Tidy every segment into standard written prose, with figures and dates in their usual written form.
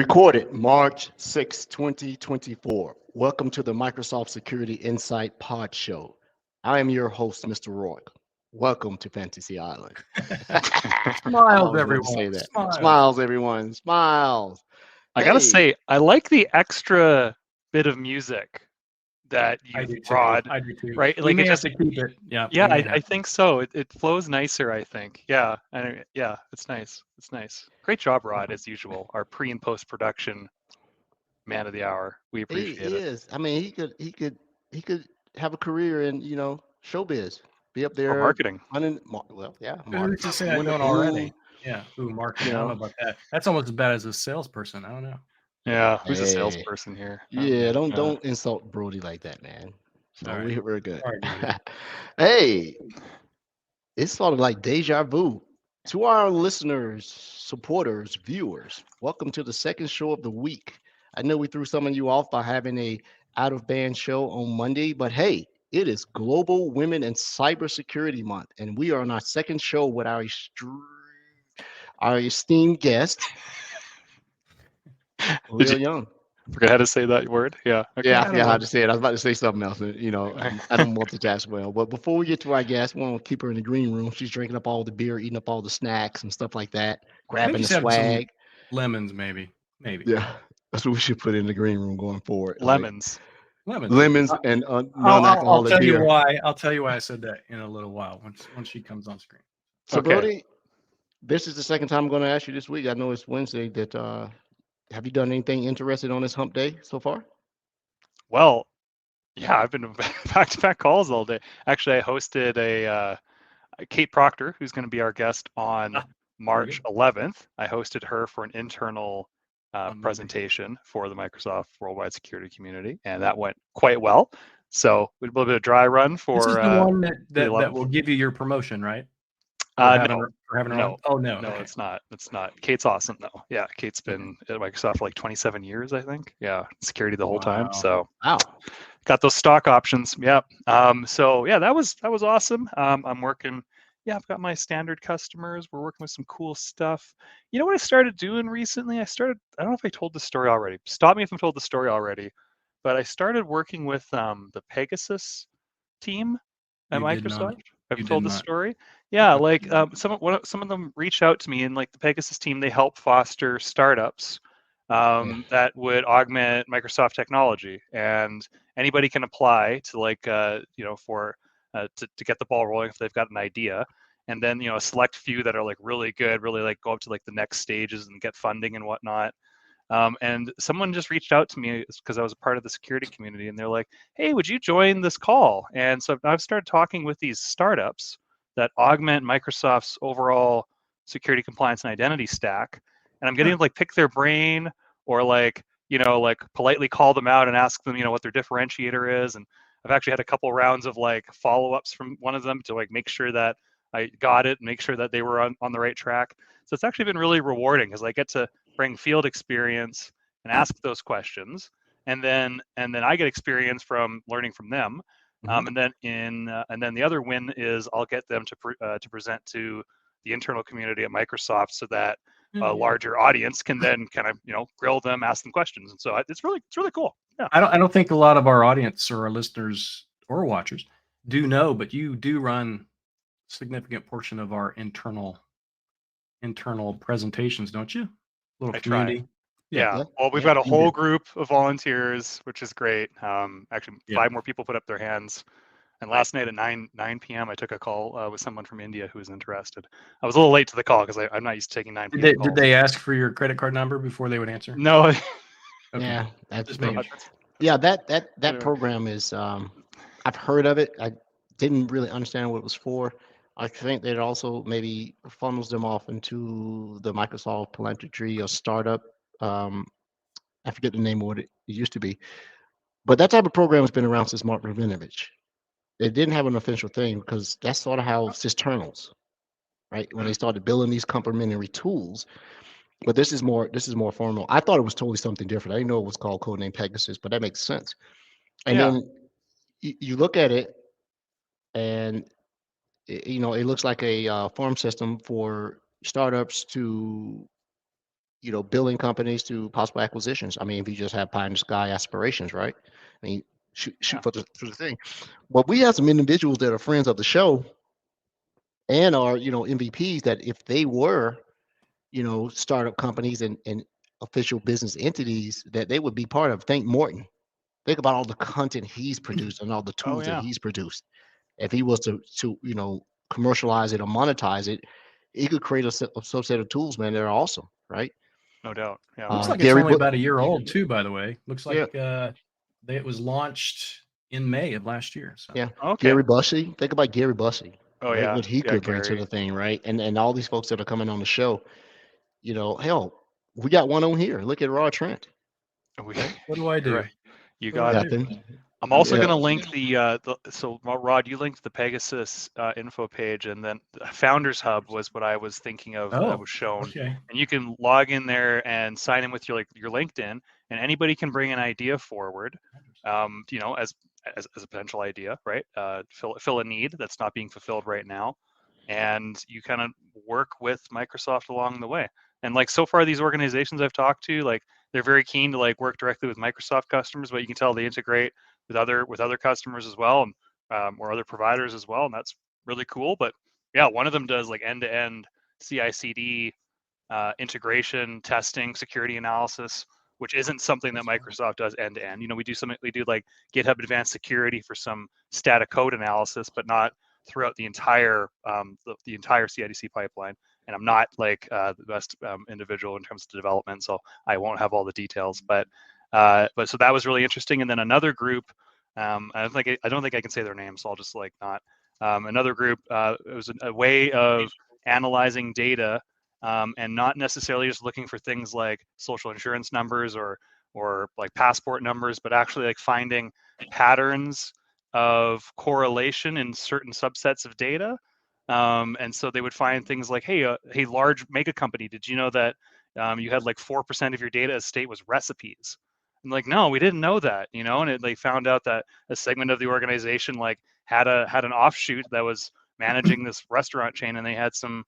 Recorded March 6, 2024. Welcome to the Microsoft Security Insight Pod Show. I am your host, Mr. Roy. Welcome to Fantasy Island. I Smiles, always want to everyone. say that. Smiles. Smiles, everyone. Smiles. I gotta Hey. say, I like the extra bit of music that I you do too. brought, I do too. right? We Like may it have just, to keep it. Yeah. yeah, we may I have to. think so. It flows nicer, I think. Yeah, and yeah, it's nice. It's nice. Great job, Rod, as usual. Our pre and post production man of the hour. We He appreciate it. is. I mean, he could have a career in, showbiz. Be up Or there marketing. running. Well, yeah, Who's marketing. to say I Winter don't Bloom, already? Yeah. Ooh, marketing. You I don't know know. about that. That's almost as bad as a salesperson. I don't know. Yeah, who's a Hey. salesperson here? Yeah, don't Yeah. don't insult Brody like that, man. So All right. we're good. All right, Brody. Hey, it's sort of like deja vu. To our listeners, supporters, viewers, welcome to the second show of the week. I know we threw some of you off by having a out of band show on Monday, but hey, it is Global Women and Cybersecurity Month, and we are on our second show with our esteemed guest, Did Real you Young. forget how to say that word? Yeah. Okay. Yeah, I I don't forgot know. how to say it. I was about to say something else. I don't multitask well. But before we get to our guest, we want to keep her in the green room. She's drinking up all the beer, eating up all the snacks and stuff like that, grabbing Maybe the just having some swag. lemons, maybe. Maybe. Yeah, that's what we should put in the green room going forward. Like Lemons. Lemons. lemons and I'll non-alcoholic tell you beer. why. I'll tell you why I said that in a little while once she comes on screen. So, Okay. Brody, this is the second time I'm going to ask you this week. I know it's Wednesday. Have you done anything interesting on this hump day so far? Well, yeah, I've been back-to-back calls all day. Actually, I hosted a Kate Proctor, who's going to be our guest on March 11th. I hosted her for an internal presentation for the Microsoft Worldwide Security Community, and that went quite well. So we did a little bit of dry run for. This is the one that 11th. will give you your promotion, right? No, For having her no. on? Oh no, no, okay. it's not. It's not. Kate's awesome though. Yeah, Kate's been at Microsoft for like 27 years, I think. Yeah, security the whole time. Wow. So Wow. got those stock options. Yeah. So yeah, that was awesome. I'm working. Yeah, I've got my standard customers. We're working with some cool stuff. You know what I started doing recently? I don't know if I told the story already. Stop me if I've told the story already. But I started working with the Pegasus team at You did not. Microsoft. I've You told did the not. story. Yeah, like some of them reached out to me, and like the Pegasus team, they help foster startups that would augment Microsoft technology, and anybody can apply to for to get the ball rolling if they've got an idea, and then a select few that are like really good, really like go up to like the next stages and get funding and whatnot. And someone just reached out to me because I was a part of the security community, and they're like, "Hey, would you join this call?" And so I've started talking with these startups that augment Microsoft's overall security compliance and identity stack, and I'm getting to like pick their brain or like politely call them out and ask them what their differentiator is. And I've actually had a couple rounds of like follow-ups from one of them to like make sure that I got it and make sure that they were on the right track. So it's actually been really rewarding because I get to bring field experience and ask those questions, and then I get experience from learning from them. And then the other win is I'll get them to present to the internal community at Microsoft so that a larger audience can then kind of grill them, ask them questions, and so it's really cool. Yeah. I don't think a lot of our audience or our listeners or watchers do know, but you do run a significant portion of our internal presentations, don't you? Little I try. community. Yeah. Well, we've got a whole group of volunteers, which is great. Actually, 5 more people put up their hands. And last night at 9 p.m., I took a call with someone from India who was interested. I was a little late to the call because I'm not used to taking 9 p.m. calls. Did they ask for your credit card number before they would answer? No. Okay. Yeah, that's Just making sure. yeah. That program is. I've heard of it. I didn't really understand what it was for. I think that it also maybe funnels them off into the Microsoft philanthropy or startup. I forget the name of what it used to be, but that type of program has been around since Mark Rabinovich. It didn't have an official thing because that's sort of how cisternals, right? When they started building these complementary tools. But this is more formal. I thought it was totally something different. I didn't know it was called Codename Pegasus, but that makes sense. And then you look at it, and it looks like a farm system for startups to building companies to possible acquisitions. I mean, if you just have pie in the sky aspirations, right? I mean, shoot for the thing. But we have some individuals that are friends of the show and are, MVPs that if they were, startup companies and official business entities that they would be part of. Think Morton. Think about all the content he's produced and all the tools that he's produced. If he was to commercialize it or monetize it, he could create a subset of tools, man, that are awesome, right? No doubt. Yeah. Looks like it's only about a year old too, by the way. Looks like it was launched in May of last year. So yeah. Okay. Gary Bussey. Think about Gary Bussey. Oh right? yeah. What he could bring to the thing, right? And all these folks that are coming on the show, hell, we got one on here. Look at Rod Trent. What do I do? Right. You got it. I'm also going to link so Rod, you linked the Pegasus info page, and then the Founders Hub was what I was thinking of that was shown. Okay. And you can log in there and sign in with your LinkedIn, and anybody can bring an idea forward, as a potential idea, right? Fill a need that's not being fulfilled right now, and you kind of work with Microsoft along the way. And like so far, these organizations I've talked to, like they're very keen to like work directly with Microsoft customers, but you can tell they integrate with other customers as well, and or other providers as well, and that's really cool. But yeah, one of them does like end-to-end CI/CD integration, testing, security analysis, which isn't something that Microsoft does end-to-end. We do like GitHub Advanced Security for some static code analysis, but not throughout the entire the entire CI/CD pipeline. And I'm not like the best individual in terms of development, so I won't have all the details. But so that was really interesting. And then another group, I don't think I can say their name, so I'll just like not. Another group, it was a way of analyzing data and not necessarily just looking for things like social insurance numbers or like passport numbers, but actually like finding patterns of correlation in certain subsets of data. And so they would find things like, hey, large mega company, did you know that you had like 4% of your data estate was recipes? And like, no, we didn't know that, and they found out that a segment of the organization like had an offshoot that was managing this restaurant chain, and they had some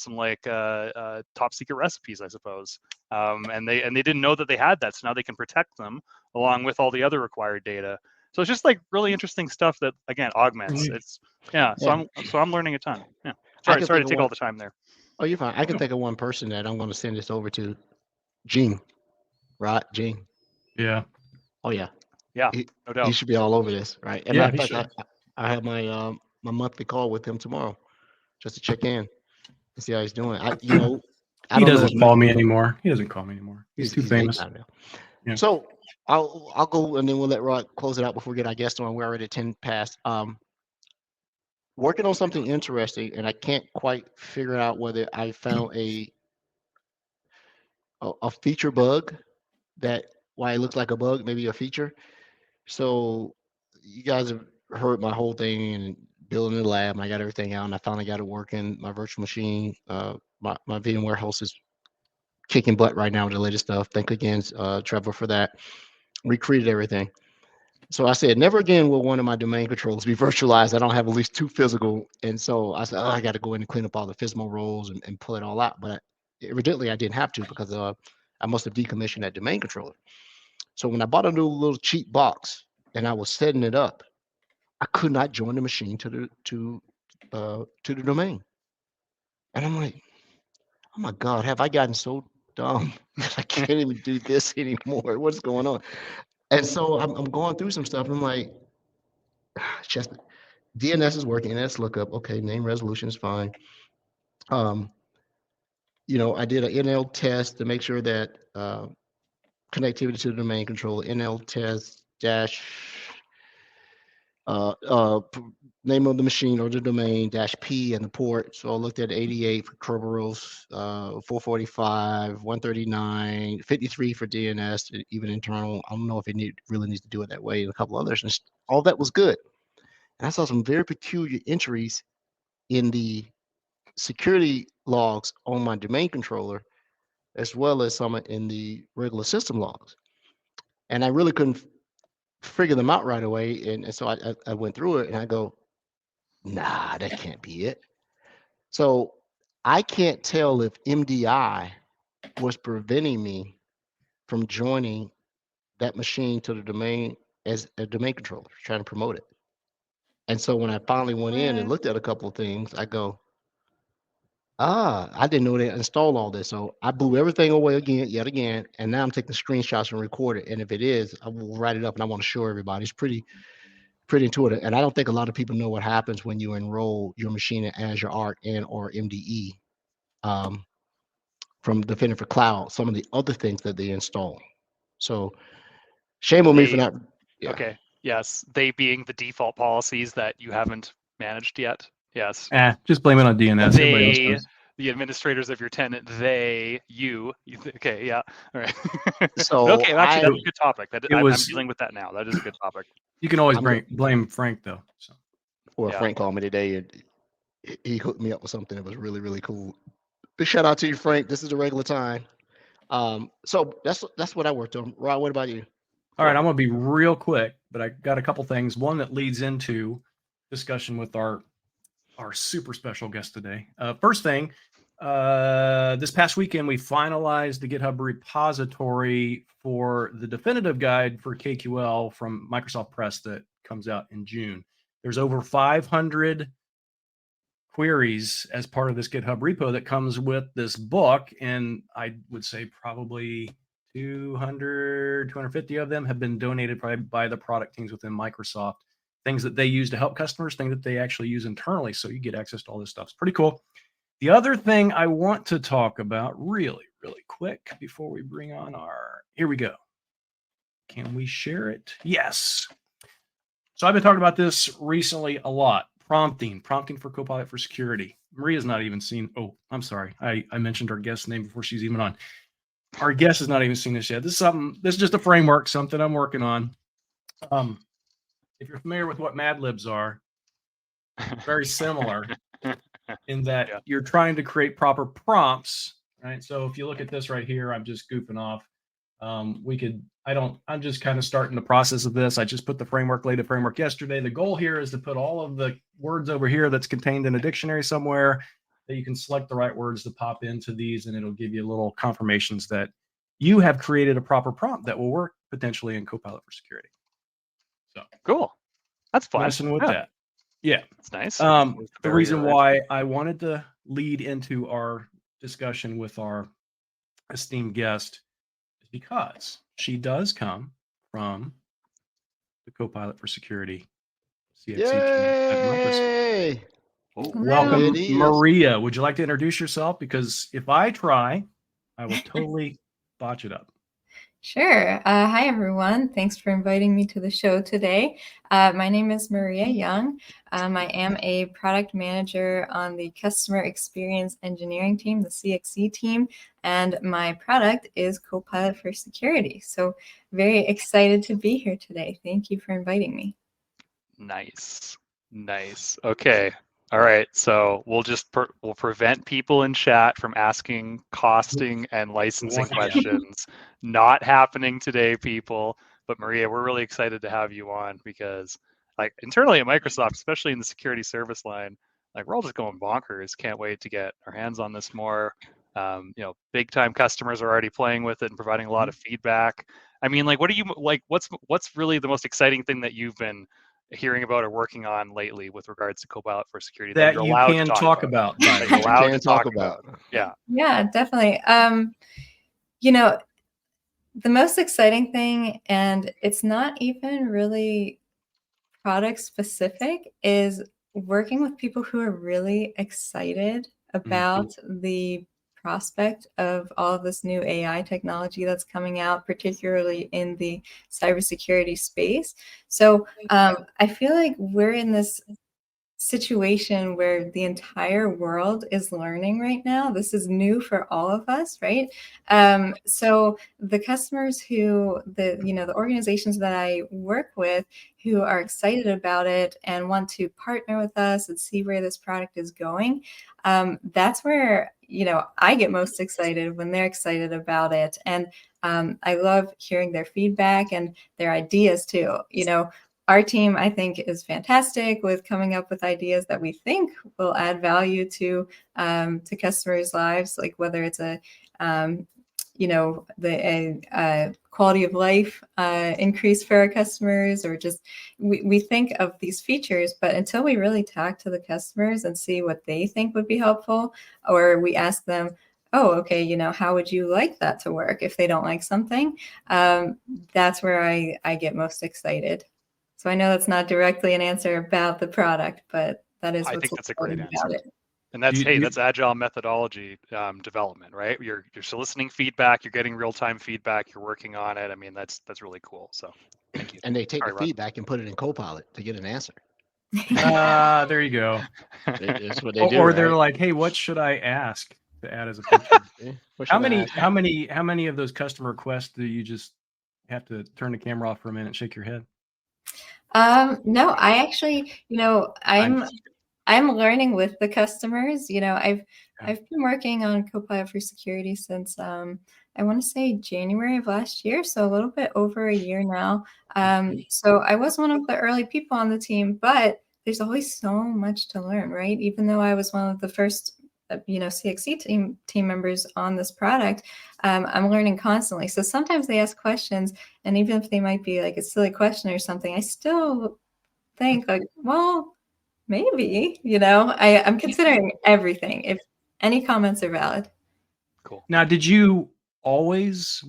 like top secret recipes, I suppose, and they didn't know that they had that, so now they can protect them along with all the other required data. So it's just like really interesting stuff that again augments. It's So I'm learning a ton. Yeah. Sorry to take all the time there. Oh, you're fine. I can think of one person that I'm going to send this over to, Gene. Right, Gene. Yeah. Oh yeah. Yeah. No doubt. He should be all over this, right? And matter of fact, I have my my monthly call with him tomorrow, just to check in and see how he's doing. He doesn't call me anymore. He doesn't call me anymore. He's too famous. Yeah. So I'll go and then we'll let Rod close it out before we get our guest on. We're already at 10 past. Working on something interesting, and I can't quite figure out whether I found a feature bug that why it looks like a bug, maybe a feature. So you guys have heard my whole thing and building the lab, and I got everything out, and I finally got it working. My virtual machine, my VMware host is kicking butt right now with the latest stuff. Thank again, Trevor, for that. Recreated everything. So I said, never again will one of my domain controllers be virtualized. I don't have at least 2 physical. And so I said, I got to go in and clean up all the FSMO roles and pull it all out. But evidently I didn't have to because I must have decommissioned that domain controller. So when I bought a new little cheap box and I was setting it up, I could not join the machine to the domain. And I'm like, oh my God, have I gotten so dumb that I can't even do this anymore? What's going on? And so I'm going through some stuff and I'm like, just DNS is working. Let's look up. Okay, name resolution is fine. I did an NL test to make sure that connectivity to the domain controller, NL test dash name of the machine or the domain dash P and the port. So I looked at 88 for Kerberos, 445, 139, 53 for DNS, even internal. I don't know if it really needs to do it that way, and a couple others. And all that was good. And I saw some very peculiar entries in the security logs on my domain controller, as well as some in the regular system logs. And I really couldn't figure them out right away. And so I went through it and I go, nah, that can't be it. So I can't tell if MDI was preventing me from joining that machine to the domain as a domain controller, trying to promote it. And so when I finally went in and looked at a couple of things, I go, I didn't know they installed all this. So I blew everything away again, yet again, and now I'm taking screenshots and record it. And if it is, I will write it up and I want to show everybody. It's pretty intuitive. And I don't think a lot of people know what happens when you enroll your machine in Azure Arc and or MDE um, from Defender for Cloud, some of the other things that they install. So shame on me for not. Yeah. Okay. Yes. They being the default policies that you haven't managed yet. Yes. Just blame it on DNS. Everybody else They, does. the administrators of your tenant, you. Okay. Yeah. All right. So okay. Actually, that's a good topic. I'm dealing with that now. That is a good topic. You can always blame Frank, though. So. Well, yeah. Frank called me today and he hooked me up with something that was really, really cool. Big shout out to you, Frank. This is the regular time. So that's what I worked on. Rod, what about you? All right, I'm going to be real quick, but I got a couple things. One that leads into discussion with our super special guest today. First thing, this past weekend, we finalized the GitHub repository for the definitive guide for KQL from Microsoft Press that comes out in June. There's over 500 queries as part of this GitHub repo that comes with this book, and I would say probably 250 of them have been donated by the product teams within Microsoft, things that they use to help customers, things that they actually use internally. So you get access to all this stuff. It's pretty cool. The other thing I want to talk about really, really quick before we bring on here we go. Can we share it? Yes. So I've been talking about this recently a lot. Prompting for Copilot for Security. Maria's not even seen. Oh, I'm sorry. I mentioned our guest's name before she's even on. Our guest has not even seen this yet. This is just a framework, something I'm working on. If you're familiar with what Mad Libs are, very similar in that you're trying to create proper prompts, right? So if you look at this right here, I'm just goofing off. I'm just kind of starting the process of this. I just put laid the framework yesterday. The goal here is to put all of the words over here that's contained in a dictionary somewhere that you can select the right words to pop into these, and it'll give you little confirmations that you have created a proper prompt that will work potentially in Copilot for Security. So cool. That's fun. Messing with that. Yeah. That's nice. The reason why I wanted to lead into our discussion with our esteemed guest is because she does come from the Copilot for Security CXC team at Microsoft. Welcome, Maria. Would you like to introduce yourself? Because if I try, I will totally botch it up. Sure. Hi, everyone. Thanks for inviting me to the show today. My name is Maria Young. I am a product manager on the Customer Experience Engineering team, the CXC team, and my product is Copilot for Security. So very excited to be here today. Thank you for inviting me. Nice. Okay. All right. So we'll we'll prevent people in chat from asking costing and licensing questions. Not happening today, people. But Maria, we're really excited to have you on because, like, internally at Microsoft, especially in the security service line, like, we're all just going bonkers. Can't wait to get our hands on this more. Big time customers are already playing with it and providing a lot of feedback. I mean, like, what's really the most exciting thing that you've been hearing about or working on lately with regards to Copilot for Security that you can talk about? That you're allowed to talk about. Yeah, definitely. The most exciting thing, and it's not even really product specific, is working with people who are really excited about the prospect of all of this new AI technology that's coming out, particularly in the cybersecurity space. So I feel like we're in this situation where the entire world is learning right now. This is new for all of us, right? So the customers the organizations that I work with who are excited about it and want to partner with us and see where this product is going, that's where I get most excited when they're excited about it. And I love hearing their feedback and their ideas too. Our team, I think, is fantastic with coming up with ideas that we think will add value to customers' lives, like whether it's a the quality of life increase for our customers, or just we think of these features, but until we really talk to the customers and see what they think would be helpful, or we ask them, oh, okay, how would you like that to work if they don't like something? That's where I get most excited. So I know that's not directly an answer about the product, but that is I what's think that's a great exciting answer. about it. And that's, You- that's agile methodology development, right? You're soliciting feedback, you're getting real-time feedback, you're working on it. I mean, that's really cool. So thank you. And they take Sorry, the Ron. feedback and put it in Copilot to get an answer. there you go. That's what they do, Or they're right? like, hey, what should I ask to add as a feature? Yeah. What How should I many ask? how many of those customer requests do you just have to turn the camera off for a minute and shake your head? No, I actually, I'm learning with the customers. I've been working on Copilot for security since I want to say January of last year, so a little bit over a year now. So I was one of the early people on the team, but there's always so much to learn, right? Even though I was one of the first CXC team members on this product, I'm learning constantly. So sometimes they ask questions, and even if they might be like a silly question or something, I still think like, well, maybe, I'm considering everything. If any comments are valid. Cool. Now, were you always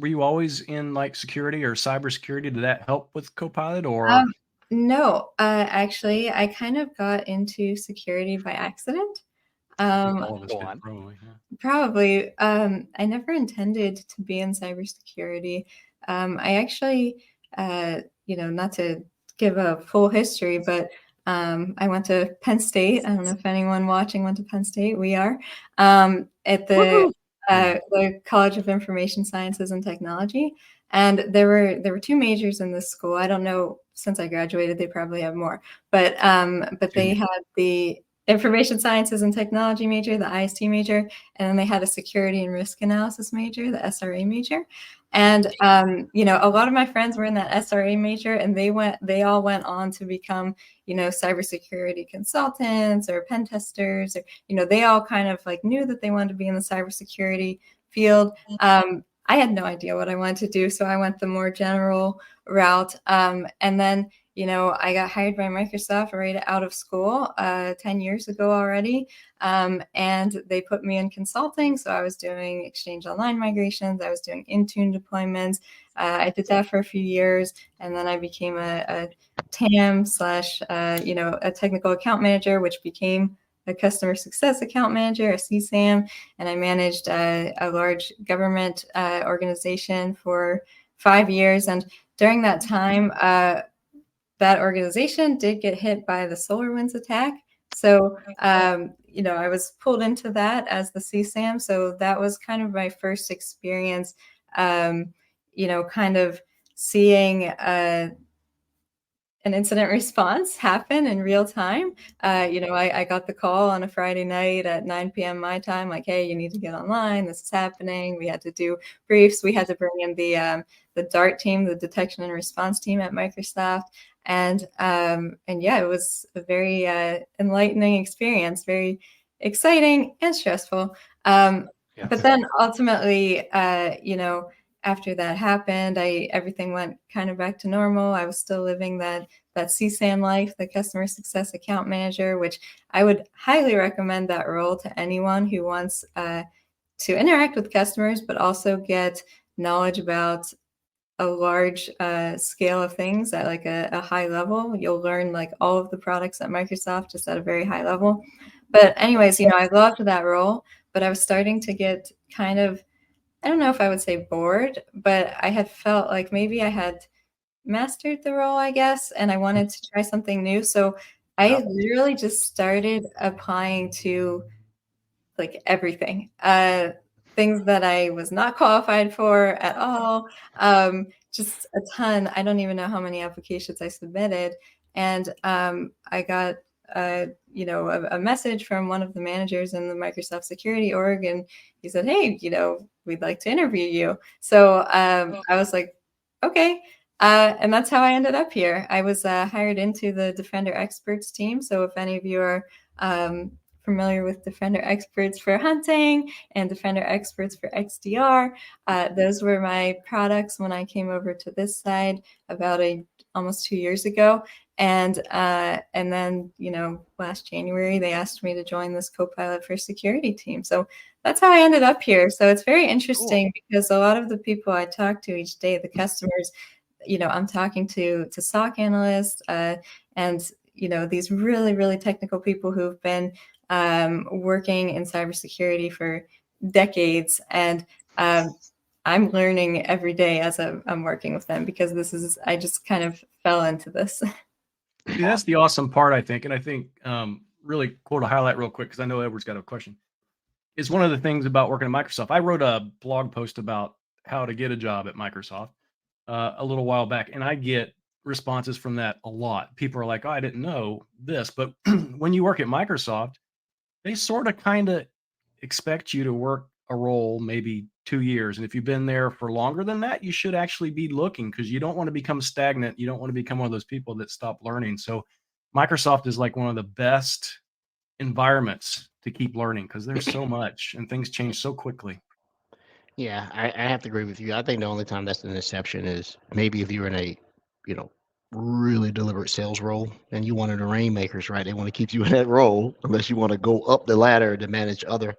in like security or cybersecurity? Did that help with Copilot or? No, actually, I kind of got into security by accident. All of us Go did, on. probably. Yeah. Probably. I never intended to be in cybersecurity. I actually, not to give a full history, but I went to Penn State. I don't know if anyone watching went to Penn State. We are at the College of Information Sciences and Technology, and there were two majors in this school. I don't know, since I graduated, they probably have more, but they had the Information Sciences and Technology major, the IST major, and then they had a Security and Risk Analysis major, the SRA major. And a lot of my friends were in that SRA major, and they all went on to become, cybersecurity consultants or pen testers, or they all kind of like knew that they wanted to be in the cybersecurity field. I had no idea what I wanted to do, so I went the more general route. And then I got hired by Microsoft right out of school 10 years ago already. And they put me in consulting. So I was doing Exchange Online migrations. I was doing Intune deployments. I did that for a few years. And then I became a TAM / a technical account manager, which became a customer success account manager, a CSAM. And I managed a large government organization for 5 years. And during that time, that organization did get hit by the SolarWinds attack. So, I was pulled into that as the CSAM. So that was kind of my first experience, kind of seeing an incident response happen in real time. I got the call on a Friday night at 9 p.m. my time, like, hey, you need to get online. This is happening. We had to do briefs. We had to bring in the DART team, the detection and response team at Microsoft. And yeah, it was a very enlightening experience, very exciting and stressful. But then ultimately, after that happened, everything went kind of back to normal. I was still living that CSAM life, the customer success account manager, which I would highly recommend that role to anyone who wants to interact with customers, but also get knowledge about a large scale of things at like a high level. You'll learn like all of the products at Microsoft just at a very high level. But anyways, I loved that role, but I was starting to get kind of, I don't know if I would say bored, but I had felt like maybe I had mastered the role, I guess, and I wanted to try something new. So I literally just started applying to like everything, things that I was not qualified for at all, just a ton. I don't even know how many applications I submitted. And I got a message from one of the managers in the Microsoft security org, and he said, hey, we'd like to interview you. So I was like, okay. And that's how I ended up here. I was hired into the Defender Experts team. So if any of you are familiar with Defender Experts for hunting and Defender Experts for XDR. Those were my products when I came over to this side about almost 2 years ago. And then, last January, they asked me to join this co-pilot for security team. So that's how I ended up here. So it's very interesting because a lot of the people I talk to each day, the customers, I'm talking to SOC analysts and, these really, really technical people who've been working in cybersecurity for decades. And I'm learning every day as I'm working with them because I just kind of fell into this. See, that's the awesome part, I think. And I think really cool to highlight real quick, because I know Edward's got a question. Is one of the things about working at Microsoft. I wrote a blog post about how to get a job at Microsoft a little while back, and I get responses from that a lot. People are like, "Oh, I didn't know this," but when you work at Microsoft, they sort of kind of expect you to work a role maybe 2 years, and if you've been there for longer than that, you should actually be looking, because you don't want to become stagnant. You don't want to become one of those people that stop learning. So Microsoft is like one of the best environments to keep learning, because there's so much and things change so quickly. Yeah, I have to agree with you. I think the only time that's an exception is maybe if you're in a, really deliberate sales role and you one of the rainmakers, right? They want to keep you in that role unless you want to go up the ladder to manage other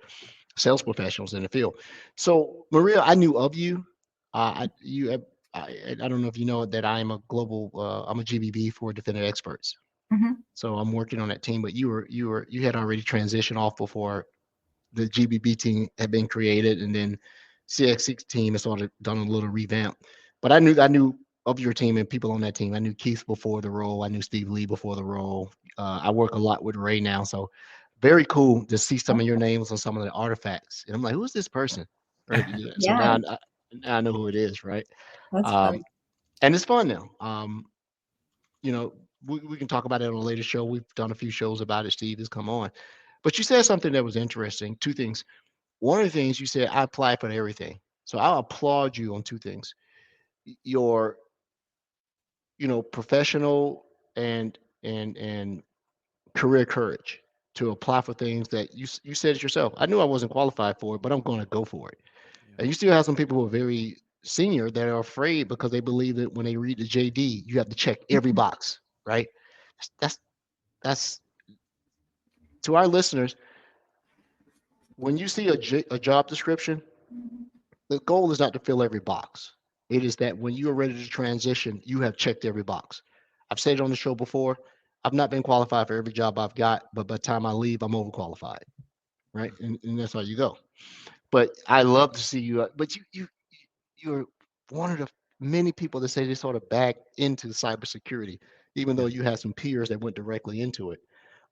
sales professionals in the field. So, Maria, I knew of you. I don't know if you know that I'm a global, I'm a GBB for Defender Experts. Mm-hmm. So I'm working on that team, but you had already transitioned off before the GBB team had been created, and then CX6 team has sort of done a little revamp. But I knew of your team and people on that team. I knew Keith before the role. I knew Steve Lee before the role. I work a lot with Ray now, so very cool to see some of your names on some of the artifacts. And I'm like, who's this person? Right? So Yeah, now I know who it is, right? that's fun. And it's fun now. We can talk about it on a later show. We've done a few shows about it. Steve has come on. But you said something that was interesting. Two things. One of the things you said, I apply for everything. So I'll applaud you on two things. Your, professional and career courage to apply for things that you said it yourself. I knew I wasn't qualified for it, but I'm going to go for it. Yeah. And you still have some people who are very senior that are afraid because they believe that when they read the JD, you have to check every box, right? That's to our listeners. When you see a job description, the goal is not to fill every box. It is that when you are ready to transition, you have checked every box. I've said it on the show before. I've not been qualified for every job I've got, but by the time I leave, I'm overqualified, right? And that's how you go. But I love to see you. But you're one of the many people that say they sort of back into cybersecurity, even though you have some peers that went directly into it.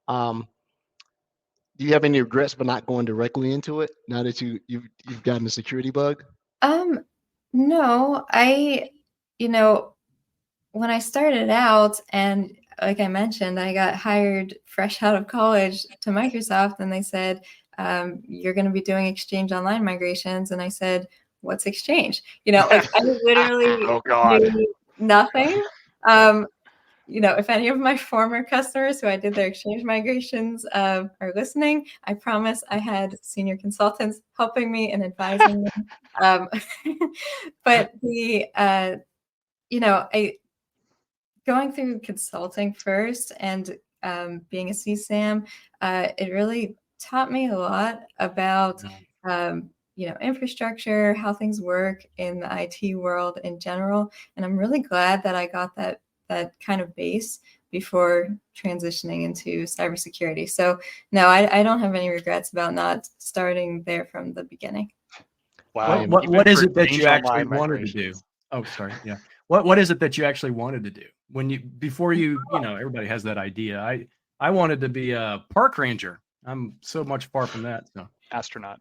Um, do you have any regrets for not going directly into it now that you've gotten the security bug? No, when I started out, and like I mentioned, I got hired fresh out of college to Microsoft, and they said, you're going to be doing Exchange Online migrations. And I said, what's Exchange? I literally Oh God. knew nothing. If any of my former customers who I did their Exchange migrations are listening, I promise I had senior consultants helping me and advising me. But I going through consulting first and being a CSAM, it really taught me a lot about infrastructure, how things work in the IT world in general. And I'm really glad that I got that kind of base before transitioning into cybersecurity. So no, I don't have any regrets about not starting there from the beginning. Wow. What is it that you Exchange actually Online wanted to do? migrations. Oh, sorry. Yeah. What is it that you actually wanted to do before everybody has that idea. I wanted to be a park ranger. I'm so much far from that. So Astronaut.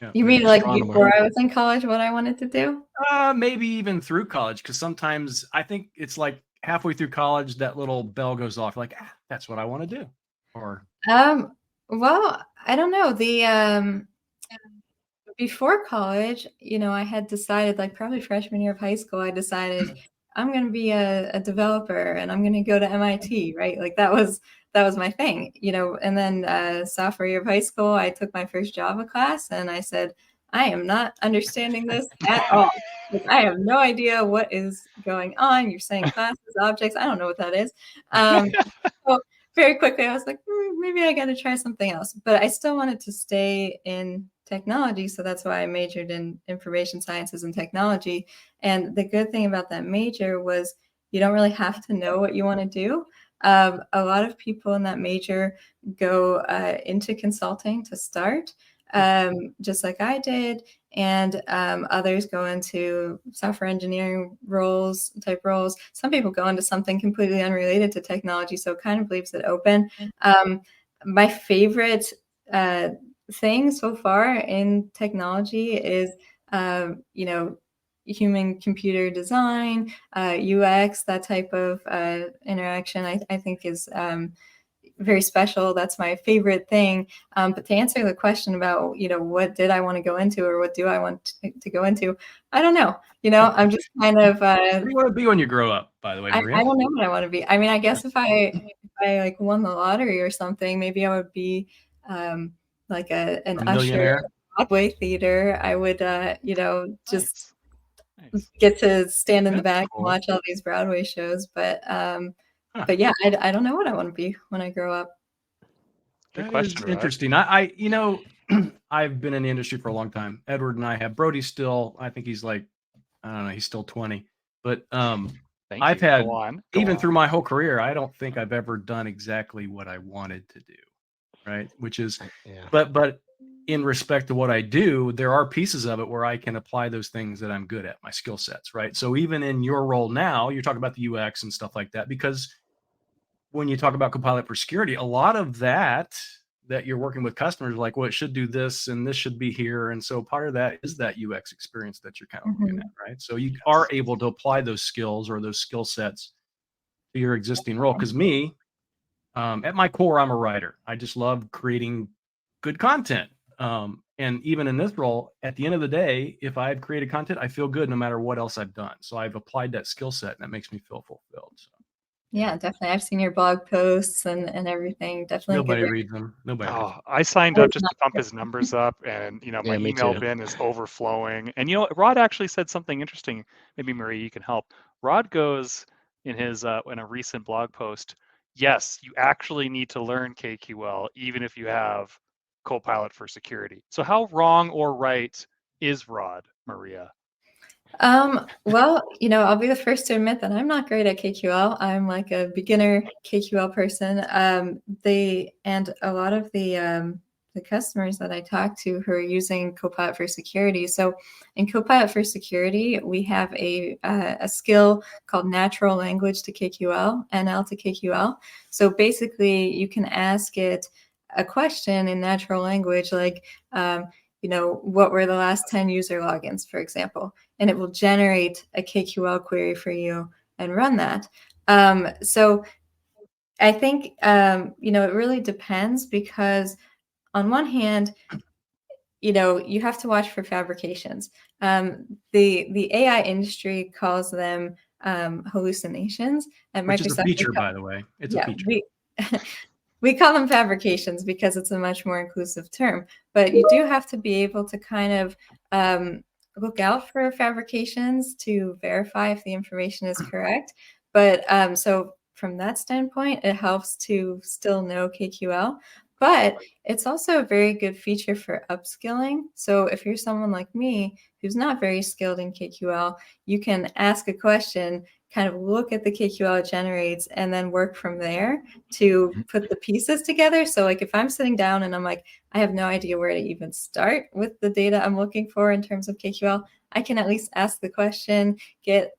yeah, You there mean go. like Astronomer. before I was in college, what I wanted to do? Maybe even through college, because sometimes I think it's like halfway through college that little bell goes off, like that's what I want to do. Or Well, I don't know. The before college, I had decided, like probably freshman year of high school, I decided I'm going to be a developer and I'm going to go to MIT, right? Like that was that was my thing, and then sophomore year of high school, I took my first Java class and I said, I am not understanding this at all. Like, I have no idea what is going on. You're saying classes, objects. I don't know what that is. So very quickly, I was like, maybe I got to try something else. But I still wanted to stay in technology. So that's why I majored in information sciences and technology. And the good thing about that major was you don't really have to know what you want to do. A lot of people in that major go into consulting to start, just like I did. And others go into software engineering type roles. Some people go into something completely unrelated to technology, so it kind of leaves it open. My favorite thing so far in technology is, human computer design, UX, that type of interaction, I think is very special. That's my favorite thing. But to answer the question about, what did I want to go into or what do I want to go into? I don't know. I'm just kind of. What do you want to be when you grow up, by the way, Maria? I don't know what I want to be. I mean, I guess if I like won the lottery or something, maybe I would be like an A usher millionaire? at Broadway theater. I would, just Nice. get to stand in the That's back cool. and watch all these Broadway shows. But Huh. but yeah, I don't know what I want to be when I grow up. Good That question, is Rod. interesting. I've been in the industry for a long time. Edward and I have. Brody's still, I think he's like, I don't know, he's still 20. But Thank I've you. had, Go on. even through my whole career, I don't think I've ever done exactly what I wanted to do. Right. Which is, Yeah. but in respect to what I do, there are pieces of it where I can apply those things that I'm good at, my skill sets. Right. So even in your role now, you're talking about the UX and stuff like that, because when you talk about Copilot for security, a lot of that you're working with customers, like, well, it should do this and this should be here. And so part of that is that UX experience that you're kind of looking at, right? So you are able to apply those skills or those skill sets to your existing role. Because me, at my core, I'm a writer. I just love creating good content. And even in this role, at the end of the day, if I've created content, I feel good no matter what else I've done. So I've applied that skill set and that makes me feel fulfilled. So. Yeah, definitely. I've seen your blog posts and everything. Definitely. Nobody reads them. Nobody reads them. I signed up just to pump his numbers up, and my me email too. bin is overflowing. And Rod actually said something interesting. Maybe Marie, you can help. Rod goes in his in a recent blog post. Yes, you actually need to learn KQL even if you have Copilot for security. So how wrong or right is Rod, Maria? Well, I'll be the first to admit that I'm not great at KQL. I'm like a beginner KQL person. And a lot of the customers that I talk to who are using Copilot for security. So in Copilot for security, we have a skill called natural language to KQL, NL to KQL. So basically you can ask it a question in natural language, like, what were the last 10 user logins, for example, and it will generate a KQL query for you and run that. So I think, it really depends, because on one hand, you have to watch for fabrications. The AI industry calls them hallucinations. At Which is a Microsoft, feature, by the way. It's a feature. We call them fabrications because it's a much more inclusive term, but you do have to be able to kind of look out for fabrications to verify if the information is correct. But so from that standpoint, it helps to still know KQL, but it's also a very good feature for upskilling. So if you're someone like me who's not very skilled in KQL, you can ask a question, kind of look at the KQL it generates, and then work from there to put the pieces together. So like if I'm sitting down and I'm like, I have no idea where to even start with the data I'm looking for in terms of KQL, I can at least ask the question, get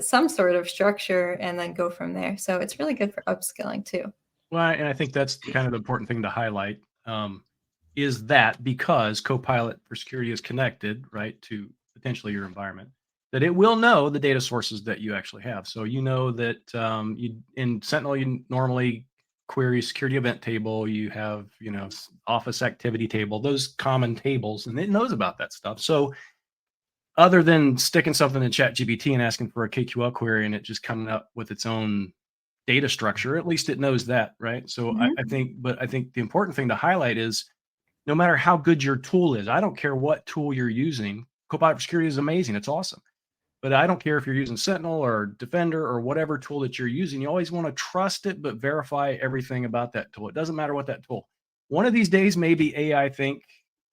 some sort of structure, and then go from there. So it's really good for upskilling too. Well, and I think that's kind of the important thing to highlight, is that because Copilot for security is connected, right, to potentially your environment, that it will know the data sources that you actually have. So that in Sentinel, you normally query security event table, you have, office activity table, those common tables, and it knows about that stuff. So other than sticking something in ChatGPT and asking for a KQL query and it just coming up with its own data structure. At least it knows that, right? So I think the important thing to highlight is no matter how good your tool is, I don't care what tool you're using. Copilot for Security is amazing. It's awesome. But I don't care if you're using Sentinel or Defender or whatever tool that you're using. You always want to trust it, but verify everything about that tool. It doesn't matter what that tool. One of these days, maybe AI think,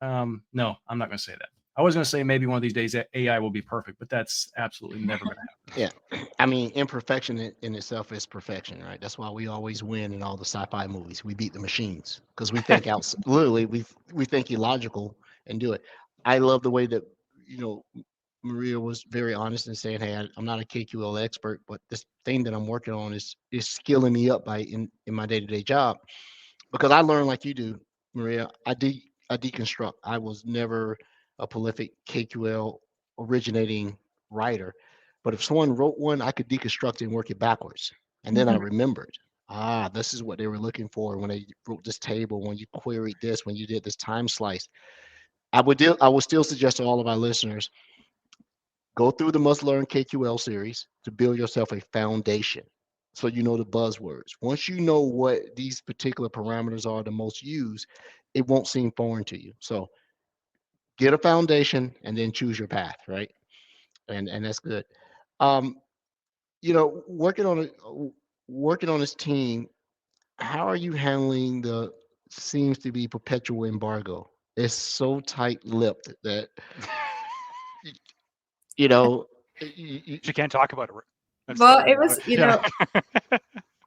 no, I'm not going to say that. I was going to say maybe one of these days AI will be perfect, but that's absolutely never going to happen. Yeah. I mean, imperfection in itself is perfection, right? That's why we always win in all the sci-fi movies. We beat the machines because we think out, literally, we think illogical and do it. I love the way that, Maria was very honest in saying, hey, I'm not a KQL expert, but this thing that I'm working on is skilling me up in my day-to-day job. Because I learned like you do, Maria, I deconstruct. I was never a prolific KQL originating writer. But if someone wrote one, I could deconstruct it and work it backwards. And then I remembered, this is what they were looking for when they wrote this table, when you queried this, when you did this time slice. I would still suggest to all of our listeners, go through the Must Learn KQL series to build yourself a foundation so you know the buzzwords. Once you know what these particular parameters are the most used, it won't seem foreign to you. So get a foundation and then choose your path, right? And that's good. Working on this team, how are you handling the seems to be perpetual embargo? It's so tight-lipped that she can't talk about it. Well, it was,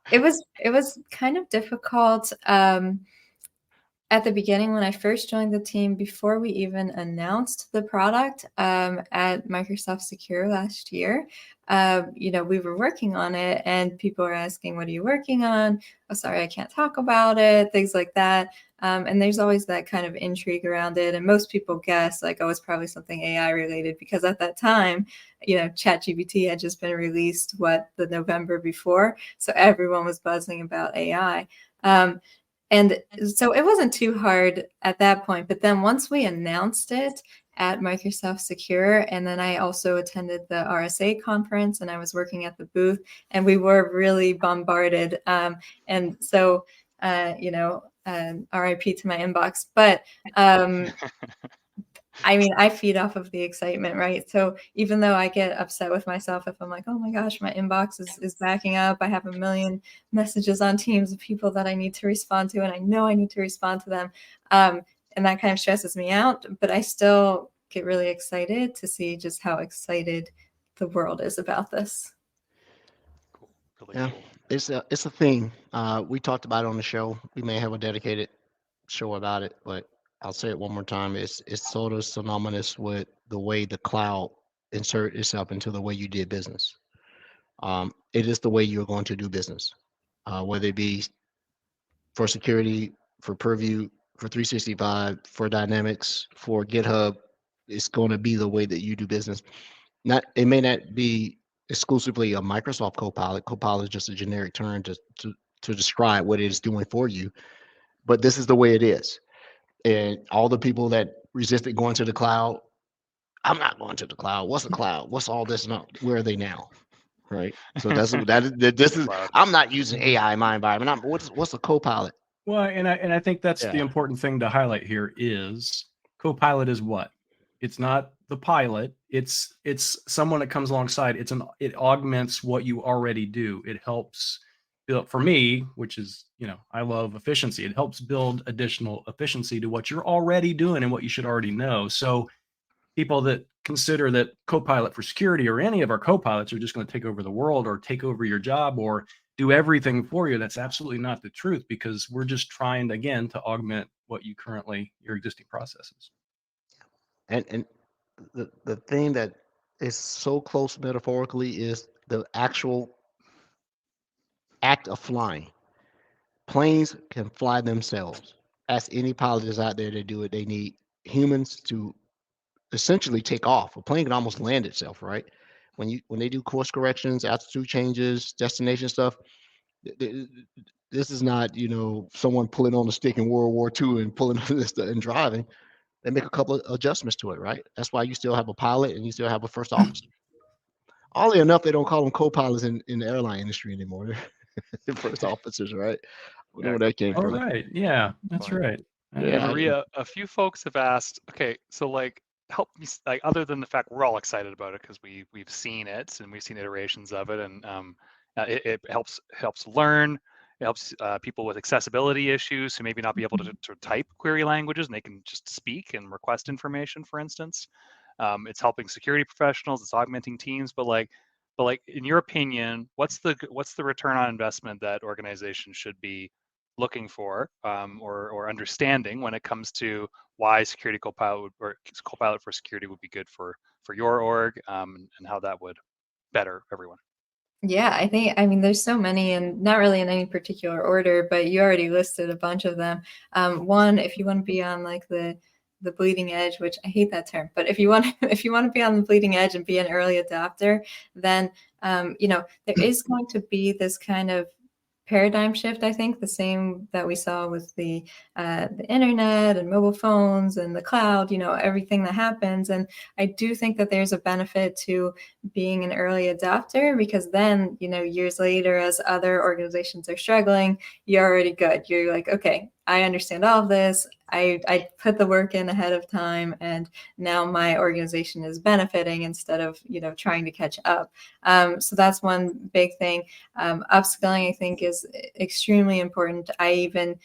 it was kind of difficult at the beginning when I first joined the team, before we even announced the product at Microsoft Secure last year. We were working on it and people were asking, what are you working on? Oh, sorry, I can't talk about it, things like that. And there's always that kind of intrigue around it. And most people guess like, oh, it's probably something AI related, because at that time, ChatGPT had just been released, the November before. So everyone was buzzing about AI. And so it wasn't too hard at that point. But then once we announced it at Microsoft Secure, and then I also attended the RSA conference and I was working at the booth, and we were really bombarded. And so, RIP to my inbox. But I mean, I feed off of the excitement, right? So even though I get upset with myself if I'm like, oh my gosh, my inbox is backing up, I have a million messages on Teams of people that I need to respond to, and I know I need to respond to them. And that kind of stresses me out, but I still get really excited to see just how excited the world is about this. Cool. Really cool. It's a thing. We talked about it on the show. We may have a dedicated show about it, but I'll say it one more time. It's sort of synonymous with the way the cloud insert itself into the way you did business. It is the way you're going to do business, whether it be for security, for Purview, for 365, for Dynamics, for GitHub. It's going to be the way that you do business. It may not be exclusively a Microsoft Copilot. Copilot is just a generic term to describe what it is doing for you, but this is the way it is. And all the people that resisted going to the cloud, I'm not going to the cloud. What's the cloud? What's all this? No, where are they now? Right. So this is. I'm not using AI in my environment. What's a Copilot? Well, and I think that's the important thing to highlight here is Copilot is what? It's not the pilot. It's someone that comes alongside. It augments what you already do. It helps build, for me, which is, I love efficiency. It helps build additional efficiency to what you're already doing and what you should already know. So people that consider that Copilot for Security or any of our Copilots are just going to take over the world or take over your job or do everything for you, that's absolutely not the truth, because we're just trying, again, to augment what your existing processes. And the thing that is so close metaphorically is the actual act of flying. Planes can fly themselves. Ask any pilots out there to do it. They need humans to essentially take off. A plane can almost land itself, right? When they do course corrections, altitude changes, destination stuff, this is not, someone pulling on the stick in World War II and pulling this and driving. They make a couple of adjustments to it, right? That's why you still have a pilot and you still have a first officer. Oddly enough, they don't call them co-pilots in the airline industry anymore. first officers, right? I wonder Yeah. where that came All from. right. Yeah, that's Fun. right. Yeah, Maria, a few folks have asked, okay, so like help me like other than the fact we're all excited about it because we've seen it and we've seen iterations of it, and it helps learn. It helps people with accessibility issues who maybe not be able to type query languages and they can just speak and request information, for instance. It's helping security professionals. It's augmenting teams, but like in your opinion, what's the return on investment that organizations should be looking for or understanding when it comes to why security copilot or copilot for security would be good for your org, and how that would better everyone? Yeah, I mean, there's so many, and not really in any particular order, but you already listed a bunch of them. One, if you want to be on like the bleeding edge, which I hate that term, but if you want if you want to be on the bleeding edge and be an early adopter, then there is going to be this kind of paradigm shift. I think the same that we saw with the internet and mobile phones and the cloud, everything that happens. And I do think that there's a benefit to being an early adopter, because then, years later, as other organizations are struggling, you're already good. You're like, okay, I understand all of this. I put the work in ahead of time, and now my organization is benefiting instead of, trying to catch up. So that's one big thing. Upskilling, I think, is extremely important. I even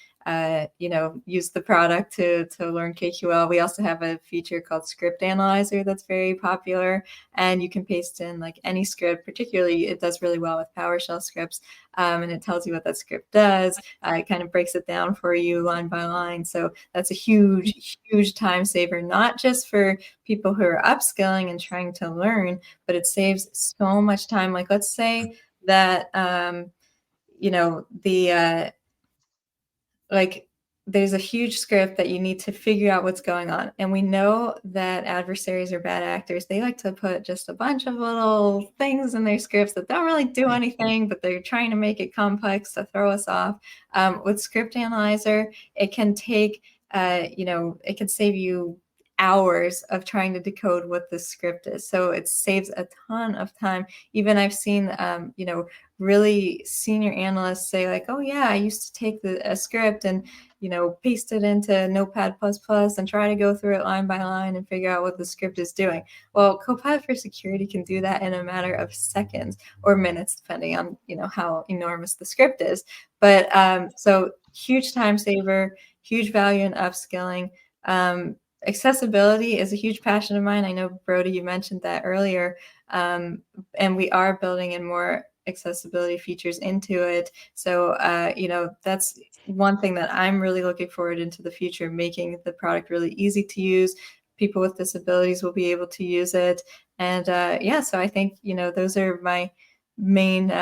use the product to learn KQL. We also have a feature called Script Analyzer that's very popular, and you can paste in like any script. Particularly, it does really well with PowerShell scripts, and it tells you what that script does. It kind of breaks it down for you line by line. So that's a huge, huge time saver, not just for people who are upskilling and trying to learn, but it saves so much time. Like, let's say that like there's a huge script that you need to figure out what's going on. And we know that adversaries are bad actors. They like to put just a bunch of little things in their scripts that don't really do anything, but they're trying to make it complex to throw us off. With Script Analyzer, it can take, it can save you hours of trying to decode what the script is. So it saves a ton of time. Even I've seen, really senior analysts say like, oh yeah, I used to take a script and paste it into Notepad++ and try to go through it line by line and figure out what the script is doing. Well, Copilot for Security can do that in a matter of seconds or minutes, depending on how enormous the script is. But so huge time saver, huge value in upskilling. Accessibility is a huge passion of mine. I know, Brody, you mentioned that earlier, and we are building in more accessibility features into it. So, that's one thing that I'm really looking forward into the future, making the product really easy to use. People with disabilities will be able to use it. And so I think, those are my main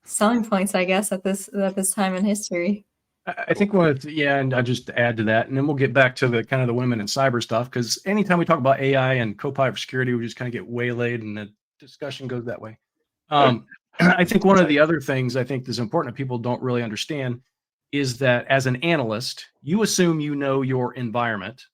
selling points, I guess, at this time in history. I think and I'll just add to that, and then we'll get back to the kind of the women in cyber stuff, because anytime we talk about AI and Copilot for Security, we just kind of get waylaid and the discussion goes that way. I think one of the other things I think is important that people don't really understand is that as an analyst, you assume you know your environment,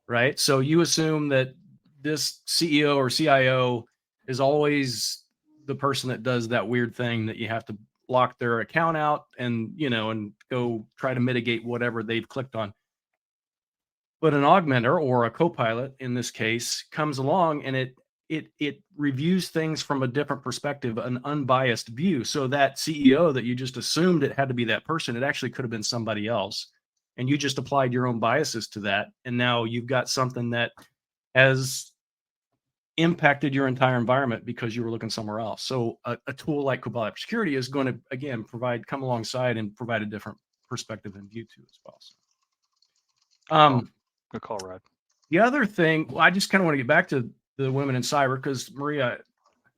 right? So you assume that this CEO or CIO is always the person that does that weird thing that you have to lock their account out and go try to mitigate whatever they've clicked on. But an augmenter or a copilot in this case comes along and it reviews things from a different perspective, an unbiased view. So that CEO that you just assumed it had to be that person, it actually could have been somebody else. And you just applied your own biases to that. And now you've got something that has impacted your entire environment because you were looking somewhere else. So a tool like Copilot for Security is going to, again, come alongside and provide a different perspective and view to as well. So, good call, Rod. The other thing, I just kind of want to get back to the women in cyber, because Maria,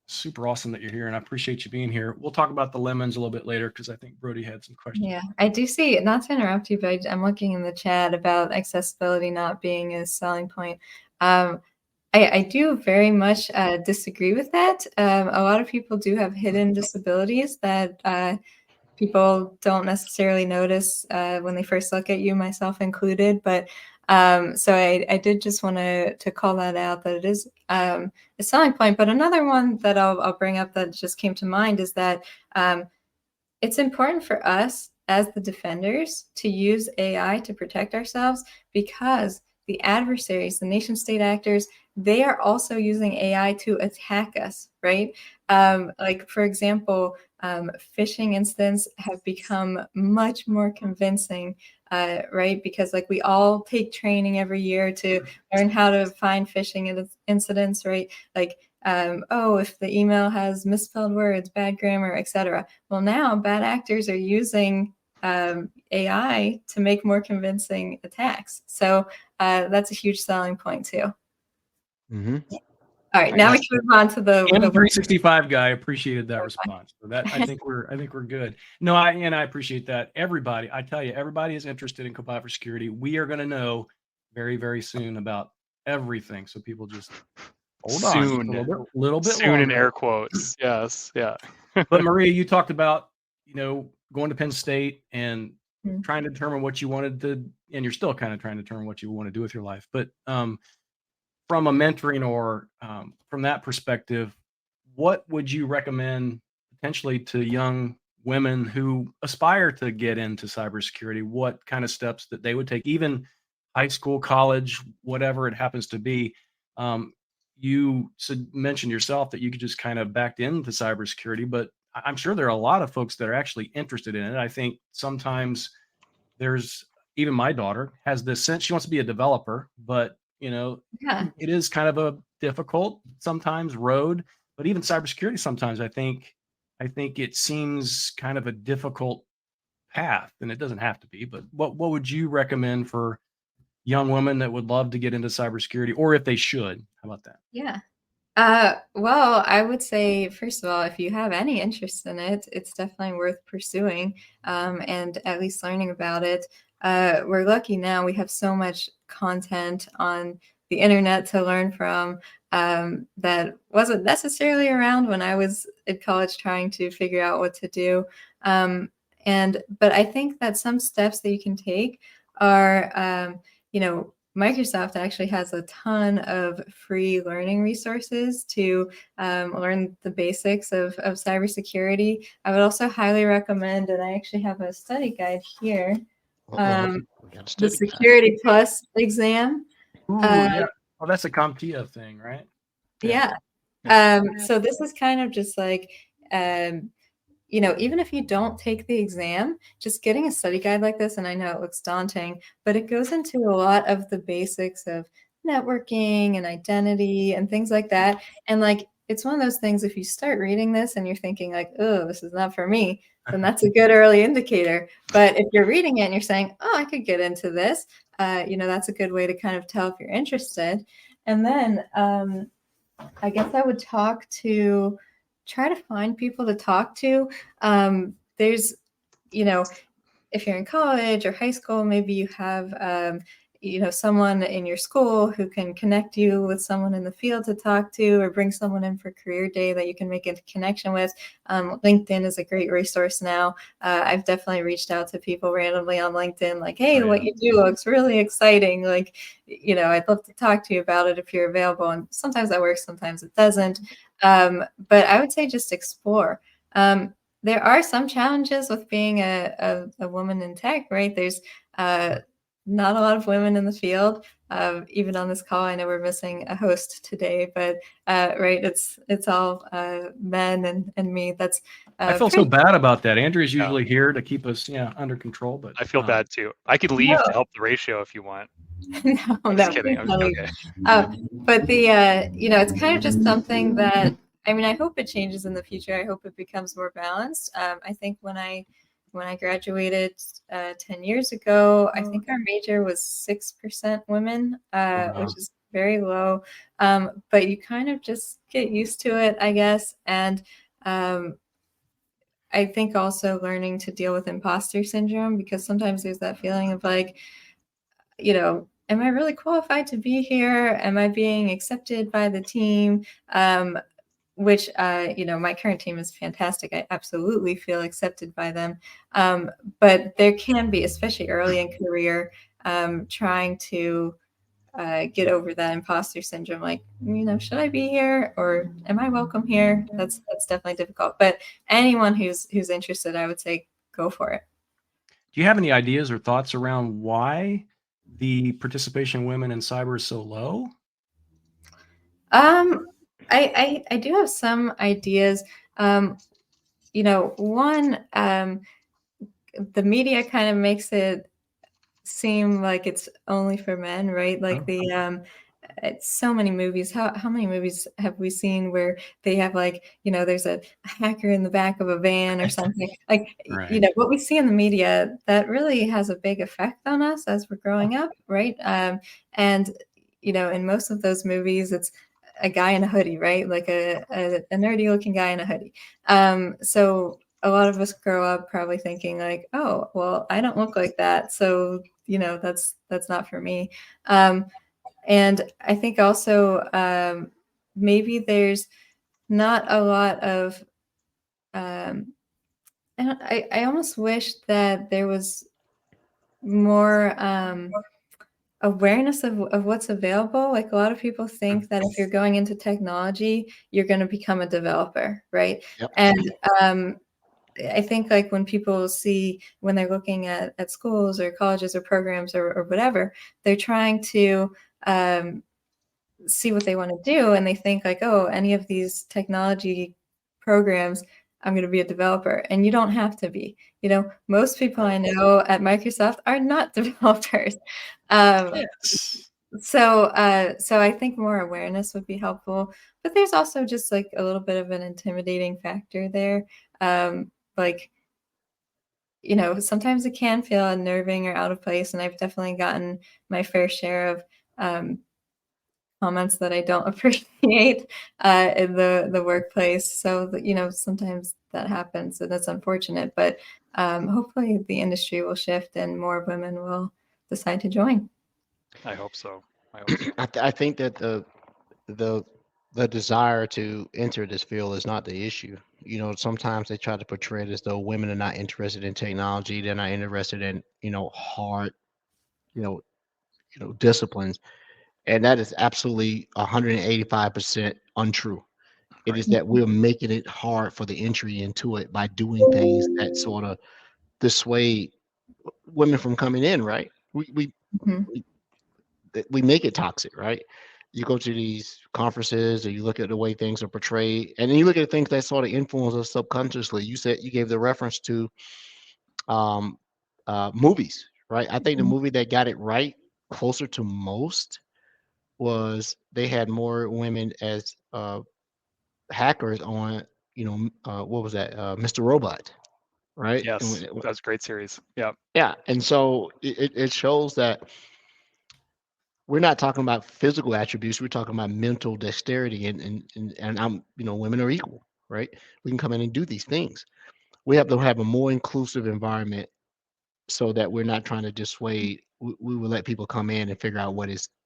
super awesome that you're here, and I appreciate you being here. We'll talk about the lemons a little bit later, because I think Brody had some questions. Yeah, I do see, not to interrupt you, but I'm looking in the chat about accessibility not being a selling point. I do very much disagree with that. A lot of people do have hidden disabilities that people don't necessarily notice when they first look at you, myself included. But so I did just want to call that out, that it is a selling point. But another one that I'll bring up that just came to mind is that it's important for us as the defenders to use AI to protect ourselves, because the adversaries, the nation state actors, they are also using AI to attack us, right? Like, for example, phishing incidents have become much more convincing, right? Because like we all take training every year to learn how to find phishing incidents, right? Like, oh, if the email has misspelled words, bad grammar, etc. Well, now bad actors are using AI to make more convincing attacks. So that's a huge selling point too. Mm-hmm. All right, now we can move on to the M365 guy appreciated that response. So that I think we're good. No, I appreciate that. Everybody, I tell you, everybody is interested in Copilot for Security. We are going to know very, very soon about everything. So people just hold on Soon. a little bit Soon longer. in air quotes. Yes. Yeah. But Maria, you talked about, going to Penn State and trying to determine what you wanted to, and you're still kind of trying to determine what you want to do with your life. But from a mentoring or from that perspective, what would you recommend potentially to young women who aspire to get into cybersecurity? What kind of steps that they would take, even high school, college, whatever it happens to be? You mentioned yourself that you could just kind of backed into cybersecurity, but I'm sure there are a lot of folks that are actually interested in it. I think sometimes there's, even my daughter has this sense she wants to be a developer, but Yeah. it is kind of a difficult sometimes road. But even cybersecurity, sometimes I think it seems kind of a difficult path, and it doesn't have to be. But what would you recommend for young women that would love to get into cybersecurity, or if they should? How about that? Yeah. Well, I would say, first of all, if you have any interest in it, it's definitely worth pursuing, and at least learning about it. We're lucky now, we have so much content on the internet to learn from, that wasn't necessarily around when I was in college trying to figure out what to do. But I think that some steps that you can take are, Microsoft actually has a ton of free learning resources to learn the basics of cybersecurity. I would also highly recommend, and I actually have a study guide here, We got a the study guide. Security Plus exam. Ooh, yeah. Oh, that's a CompTIA thing, right? Yeah. So this is kind of just like, even if you don't take the exam, just getting a study guide like this, and I know it looks daunting, but it goes into a lot of the basics of networking and identity and things like that. And like, it's one of those things, if you start reading this and you're thinking like, oh, this is not for me, then that's a good early indicator. But if you're reading it and you're saying, oh, I could get into this, that's a good way to kind of tell if you're interested. And then I guess I would try to find people to talk to. There's, if you're in college or high school, maybe you have, someone in your school who can connect you with someone in the field to talk to, or bring someone in for career day that you can make a connection with. LinkedIn is a great resource now. I've definitely reached out to people randomly on LinkedIn, like, hey, what you do looks really exciting. Like, I'd love to talk to you about it if you're available. And sometimes that works, sometimes it doesn't. But I would say just explore. There are some challenges with being a woman in tech, right? There's not a lot of women in the field. Even on this call, I know we're missing a host today, but right, it's all men and me. That's I feel so bad about that. Andrea's usually here to keep us under control, but I feel bad too. I could leave to help the ratio if you want. No, I'm just kidding. I'm okay. okay. But it's kind of just something that, I hope it changes in the future. I hope it becomes more balanced. I think when I graduated 10 years ago, I think our major was 6% women, which is very low. But you kind of just get used to it, I guess. And I think also learning to deal with imposter syndrome, because sometimes there's that feeling of like, am I really qualified to be here? Am I being accepted by the team? Which, my current team is fantastic. I absolutely feel accepted by them. But there can be, especially early in career, trying to get over that imposter syndrome. Like, should I be here or am I welcome here? That's definitely difficult. But anyone who's interested, I would say go for it. Do you have any ideas or thoughts around why the participation of women in cyber is so low? I do have some ideas. One, the media kind of makes it seem like it's only for men, right? Like it's so many movies. How many movies have we seen where they have like, there's a hacker in the back of a van or something? Like, Right. what we see in the media, that really has a big effect on us as we're growing up, right? And in most of those movies, it's a guy in a hoodie, right? Like a nerdy looking guy in a hoodie. So a lot of us grow up probably thinking like, oh, well, I don't look like that, so that's not for me. And I think also maybe there's not a lot of, and I almost wish that there was more awareness of what's available. Like a lot of people think that if you're going into technology, you're going to become a developer, right? Yep. And I think like when people when they're looking at schools or colleges or programs or whatever, they're trying to see what they want to do. And they think like, oh, any of these technology programs, I'm going to be a developer. And you don't have to be. Most people I know at Microsoft are not developers. Yes. So I think more awareness would be helpful. But there's also just like a little bit of an intimidating factor there. Like, sometimes it can feel unnerving or out of place. And I've definitely gotten my fair share of comments that I don't appreciate in the workplace. So, sometimes that happens. So that's unfortunate. But hopefully the industry will shift and more women will decide to join. I hope so. I think that the desire to enter this field is not the issue. Sometimes they try to portray it as though women are not interested in technology. They're not interested in, hard, disciplines. And that is absolutely 185% untrue. It is Right. that we're making it hard for the entry into it by doing things that sort of dissuade women from coming in, right? Mhm. We make it toxic, right? You go to these conferences or you look at the way things are portrayed, and then you look at things that sort of influence us subconsciously. You gave the reference to um, movies, right? I think the movie that got it right closer to most was they had more women as hackers on, what was that? Mr. Robot, right? Yes, that's a great series. Yeah. Yeah, and so it shows that we're not talking about physical attributes. We're talking about mental dexterity, and I'm, women are equal, right? We can come in and do these things. We have to have a more inclusive environment so that we're not trying to dissuade. We will let people come in and figure out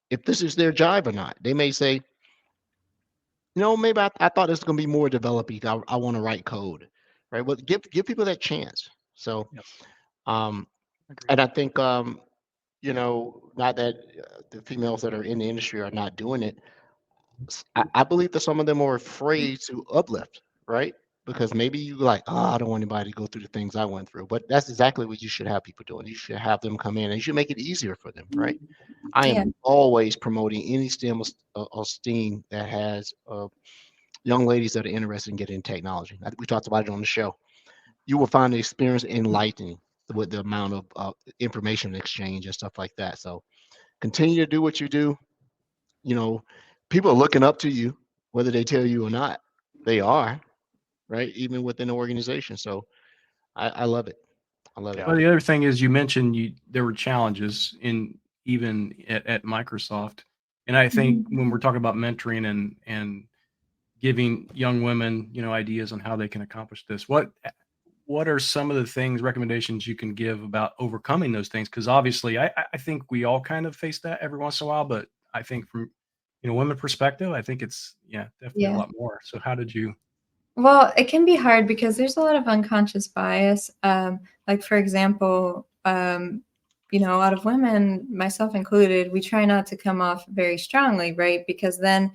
if this is their jive or not. They may say, maybe I thought this was going to be more developing. I want to write code, right? Well, give people that chance. So, Yes. um, Agreed. and I think, not that the females that are in the industry are not doing it. I believe that some of them are afraid to uplift, right? Because maybe you like, oh, I don't want anybody to go through the things I went through. But that's exactly what you should have people doing. You should have them come in and you should make it easier for them, right? I Yeah. am always promoting any STEM or STEAM that has young ladies that are interested in getting technology. We talked about it on the show. You will find the experience enlightening with the amount of information exchange and stuff like that. So continue to do what you do. You know, people are looking up to you, whether they tell you or not. They are, right? Even within the organization. So I love it. I love it. Yeah. Well, the other thing is you mentioned there were challenges even at Microsoft. And I think when we're talking about mentoring and giving young women, ideas on how they can accomplish this, what are some of the recommendations you can give about overcoming those things? Because obviously I think we all kind of face that every once in a while, but I think from women perspective, I think it's definitely a Yeah. lot more. So how did you? Well, it can be hard because there's a lot of unconscious bias. Like for example, a lot of women, myself included, we try not to come off very strongly, right? Because then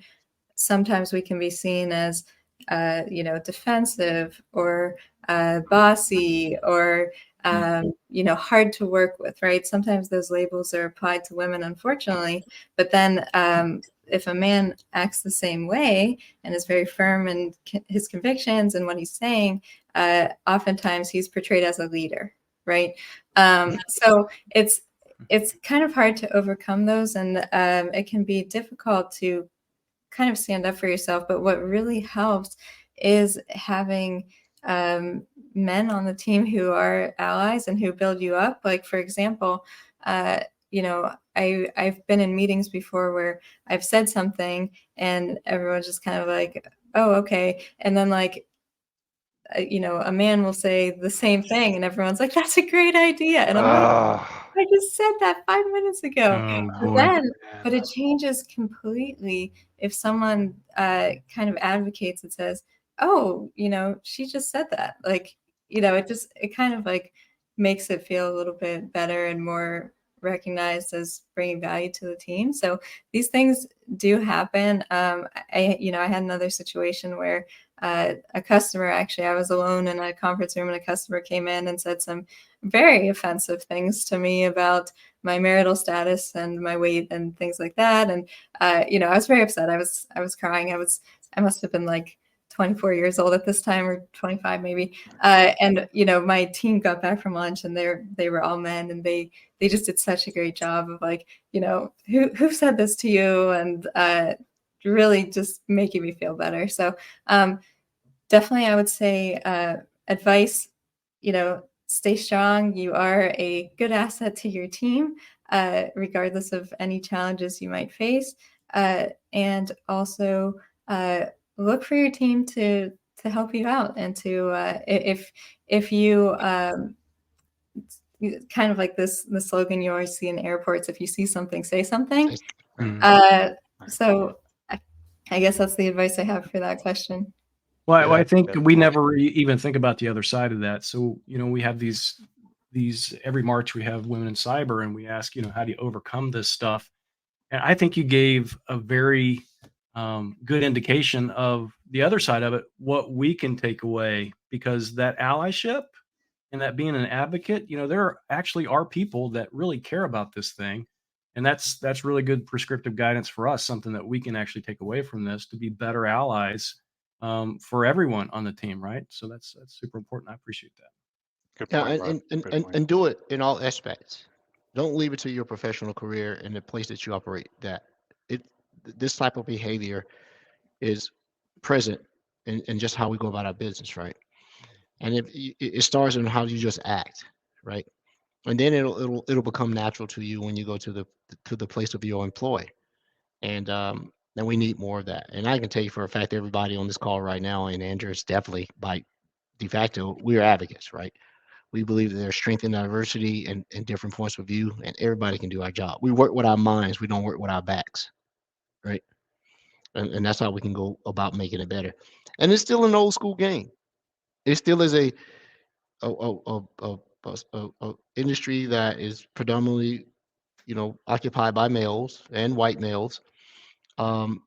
sometimes we can be seen as, defensive or bossy or, hard to work with, right? Sometimes those labels are applied to women, unfortunately. But then if a man acts the same way and is very firm in his convictions and what he's saying, oftentimes he's portrayed as a leader, right? So it's kind of hard to overcome those, and it can be difficult to kind of stand up for yourself. But what really helps is having men on the team who are allies and who build you up. Like, for example, I've been in meetings before where I've said something and everyone's just kind of like, oh, okay. And then like, a man will say the same thing and everyone's like, that's a great idea. And I'm like, I just said that 5 minutes ago. Oh But boy. then, but it changes completely if someone kind of advocates and says, "Oh, she just said that." Like, it kind of like makes it feel a little bit better and more recognized as bringing value to the team. So these things do happen. I had another situation where a customer, actually, I was alone in a conference room and a customer came in and said some very offensive things to me about my marital status and my weight and things like that. And I was very upset. I was crying. I must have been like 24 years old at this time, or 25 maybe. And my team got back from lunch and they were all men, and they just did such a great job of like, who said this to you, and really just making me feel better. So definitely, I would say advice, stay strong. You are a good asset to your team, regardless of any challenges you might face. And also look for your team to help you out, and to if you kind of like the slogan you always see in airports: if you see something, say something. So I guess that's the advice I have for that question. Well, I think we never even think about the other side of that. So, we have these every March we have Women in Cyber, and we ask, how do you overcome this stuff? And I think you gave a very good indication of the other side of it, what we can take away, because that allyship and that being an advocate, there actually are people that really care about this thing. And that's really good prescriptive guidance for us, something that we can actually take away from this to be better allies for everyone on the team, right? So that's super important. I appreciate that. Good Yeah, point, Rob. and, and, Good and, point. and do it in all aspects. Don't leave it to your professional career and the place that you operate that this type of behavior is present in just how we go about our business, right? And it starts in how you just act, right? And then it'll become natural to you when you go to the place of your employ. And we need more of that. And I can tell you for a fact, everybody on this call right now, and Andrew is definitely by de facto, we're advocates, right? We believe that there's strength in diversity and different points of view, and everybody can do our job. We work with our minds, we don't work with our backs, right? And that's how we can go about making it better. And it's still an old school game. It still is a industry that is predominantly, occupied by males and white males, um,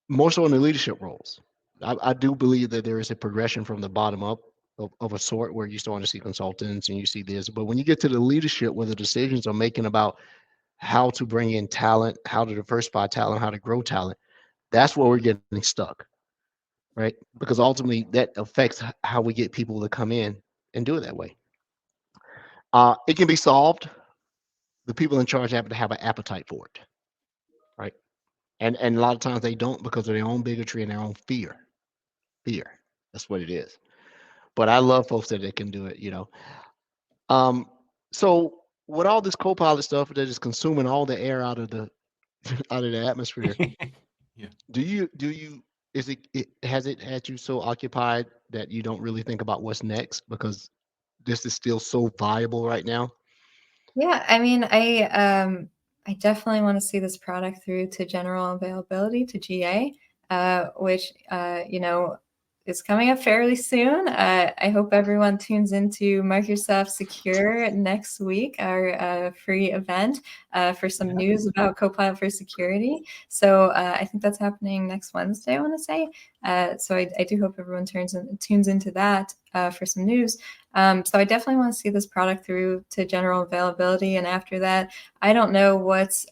more so in the leadership roles. I do believe that there is a progression from the bottom up of a sort, where you start to see consultants and you see this. But when you get to the leadership, where the decisions are making about how to bring in talent, how to diversify talent, how to grow talent, that's where we're getting stuck, right? Because ultimately that affects how we get people to come in and do it that way. It can be solved. The people in charge have to have an appetite for it, right? And a lot of times they don't, because of their own bigotry and their own fear. Fear. That's what it is. But I love folks that they can do it. So with all this co-pilot stuff that is consuming all the air out of the atmosphere, Yeah. do you has it had you so occupied that you don't really think about what's next, because this is still so viable right now? Yeah, I mean, I definitely want to see this product through to general availability, to GA, which is coming up fairly soon. I hope everyone tunes into Microsoft Secure next week, our free event for some news about Copilot for Security. So I think that's happening next Wednesday, I want to say. So I do hope everyone tunes into that for some news. So I definitely want to see this product through to general availability. And after that, I don't know what's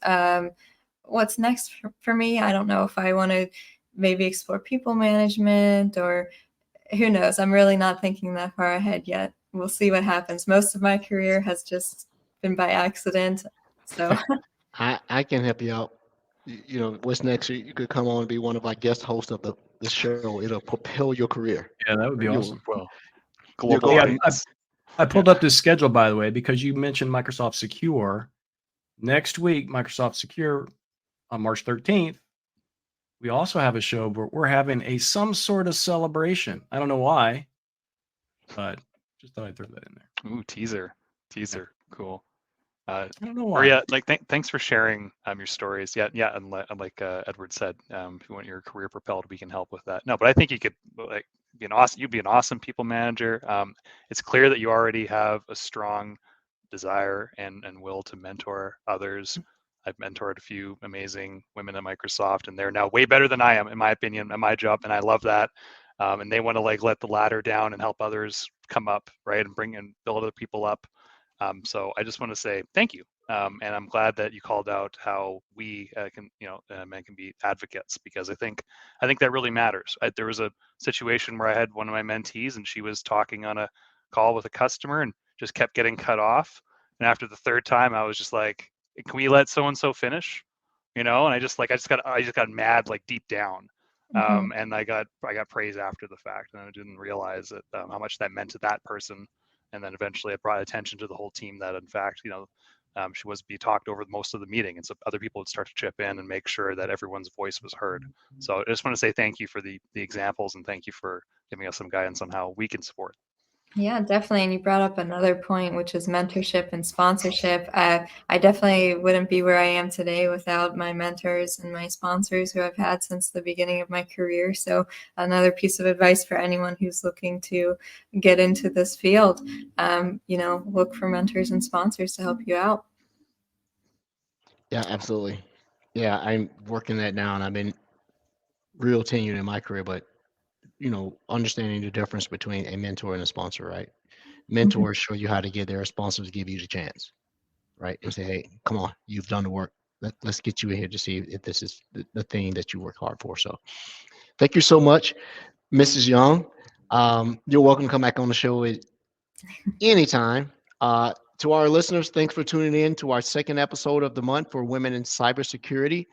next for me. I don't know if I want to maybe explore people management, or who knows. I'm really not thinking that far ahead yet. We'll see what happens. Most of my career has just been by accident. So I can help you out. You know, what's next? You could come on and be one of our guest hosts of the show. It'll propel your career. Yeah, that would be You'll- awesome. Well, You're global going- audience. I pulled up this schedule, by the way, because you mentioned Microsoft Secure. Next week, Microsoft Secure on March 13th, we also have a show where we're having some sort of celebration. I don't know why, but just thought I'd throw that in there. Ooh, teaser. Cool. I don't know why. Or yeah, like thanks for sharing your stories. Yeah, and like Edward said, if you want your career propelled, we can help with that. No, but I think you could like be an awesome. You'd be an awesome people manager. It's clear that you already have a strong desire and will to mentor others. I've mentored a few amazing women at Microsoft, and they're now way better than I am, in my opinion, at my job, and I love that. And they want to like let the ladder down and help others come up, right, and bring and build other people up. So I just want to say thank you, and I'm glad that you called out how we can, men can be advocates, because I think that really matters. There was a situation where I had one of my mentees, and she was talking on a call with a customer and just kept getting cut off. And after the third time, I was just like, "Can we let so and so finish?" And I just got mad, like deep down. And I got praise after the fact, and I didn't realize that how much that meant to that person. And then eventually it brought attention to the whole team that in fact, she was be talked over most of the meeting. And so other people would start to chip in and make sure that everyone's voice was heard. So I just want to say thank you for the examples, and thank you for giving us some guidance on how we can support. Yeah, definitely. And you brought up another point, which is mentorship and sponsorship. I definitely wouldn't be where I am today without my mentors and my sponsors who I've had since the beginning of my career. So another piece of advice for anyone who's looking to get into this field, look for mentors and sponsors to help you out. Yeah, absolutely. Yeah, I'm working that now, and I've been real tenured in my career, but understanding the difference between a mentor and a sponsor, right? Mentors show you how to get there. Sponsors give you the chance, right? And say, hey, come on, you've done the work. Let's get you in here to see if this is the thing that you work hard for. So thank you so much, Mrs. Young. You're welcome to come back on the show at any time. To our listeners, thanks for tuning in to our second episode of the month for Women in Cybersecurity.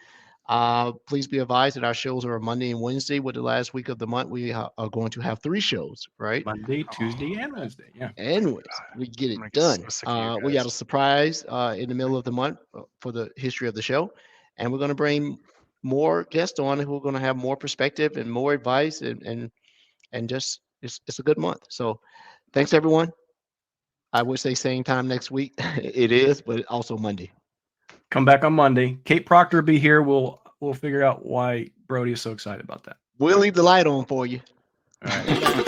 Please be advised that our shows are Monday and Wednesday. With the last week of the month, we are going to have 3 shows, right? Monday, Tuesday, and Wednesday. Yeah. And Wednesday. We get it I'm gonna get done. so sick of you We got guys. a surprise in the middle of the month for the history of the show. And we're going to bring more guests on who are going to have more perspective and more advice, and just it's a good month. So thanks, everyone. I would say same time next week. It is, but also Monday. Come back on Monday. Kate Proctor will be here. We'll figure out why Brody is so excited about that. We'll leave the light on for you. All right.